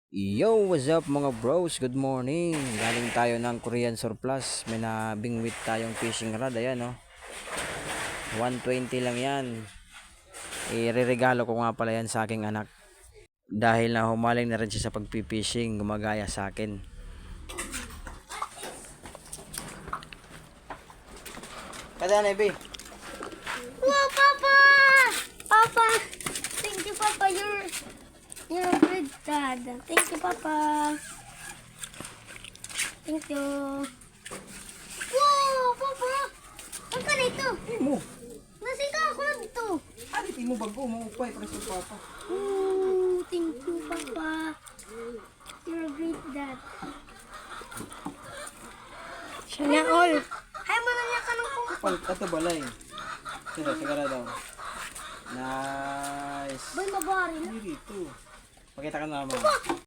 Yo, what's up mga bros? Good morning. Galing tayo ng Korean Surplus. May nabingwit tayong fishing rod. Ayan, no? 120 lang yan. Ireregalo ko nga pala yan sa aking anak. Dahil na humaling na rin siya sa pagpipishing. Gumagaya sa akin. Kada na, Ebe? Wow, Papa! Papa! Thank you, Papa. You're a good dad. Thank you, Papa. Thank you. Wow, Papa! Ang ka nito? Mo. Nasika ako na dito. Alipin mo bago. Maupay para sa papa. Oh, thank you, Papa. You're a great dad. Sana all. Ay, mananya ka ng kumpay. Ito balay. Sigara daw. Nice. Boy, mabari na. Dito. Pakita ka na naman.